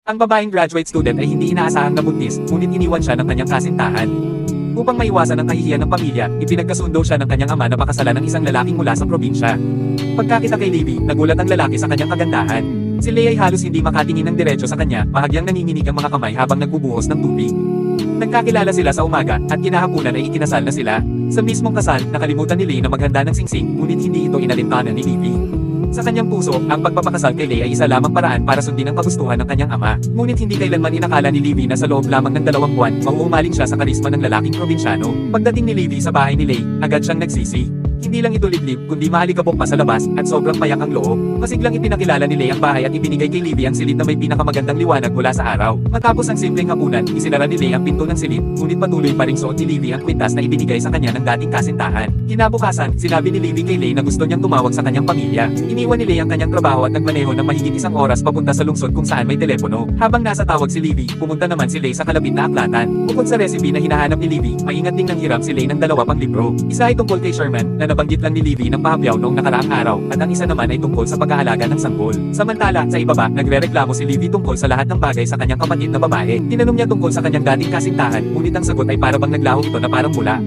Ang babaeng graduate student ay hindi inaasahang nabuntis, ngunit iniwan siya ng kanyang kasintahan. Upang maiwasan ang kahihiyan ng pamilya, ipinagkasundo siya ng kanyang ama na pakasalan ng isang lalaking mula sa probinsya. Pagkakita kay Livy, nagulat ang lalaki sa kanyang kagandahan. Si Leigh ay halos hindi makatingin ng diretso sa kanya, bahagyang nanginginig ang mga kamay habang nagbubuhos ng tubig. Nagkakilala sila sa umaga, at kinahapunan ay ikinasal na sila. Sa mismong kasal, nakalimutan ni Leigh na maghanda ng singsing, ngunit hindi ito inalintana ni Livy. Sa kanyang puso, ang pagpapakasal kay Leigh ay isa lamang paraan para sundin ang kagustuhan ng kanyang ama. Ngunit hindi kailanman inakala ni Livy na sa loob lamang ng 2 buwan, mauumaling siya sa karisma ng lalaking probinsyano. Pagdating ni Livy sa bahay ni Leigh, agad siyang nagsisi. Hindi lang ito liblib, kundi maalikabok pa sa labas, at sobrang payak ang loob. Masiglang ipinakilala ni Leigh ang bahay at ibinigay kay Livy ang silid na may pinakamagandang liwanag mula sa araw. Matapos ang simpleng hapunan, isinara ni Leigh ang pinto ng silid, ngunit patuloy pa ring suot ni Livy ang kwintas na ibinigay sa kanya ng dating kasintahan. Kinabukasan, sinabi ni Livy kay Leigh na gusto niyang tumawag sa kanyang pamilya. Iniwan ni Leigh ang kanyang trabaho at nagmaneho ng mahigit 1 oras papunta sa lungsod kung saan may telepono. Habang nasa tawag si Livy, pumunta naman si Leigh sa kalapit na aklatan. Bukod sa recipe na hinahanap ni Livy, maingat ding nanghiram si Leigh ng 2 pang libro. Isa ay tungkol kay Sherman, na nabanggit lang ni Livy ng pahabyaw noong nakaraang araw, at ang isa naman ay tungkol sa pag-aalaga ng sanggol. Samantala, sa ibaba, nagrereklamo si Livy tungkol sa lahat ng bagay sa kanyang kapatid na babae. Tinanong niya tungkol sa kanyang dating kasintahan, ngunit ang sagot ay parabang naglaho ito na parang mula.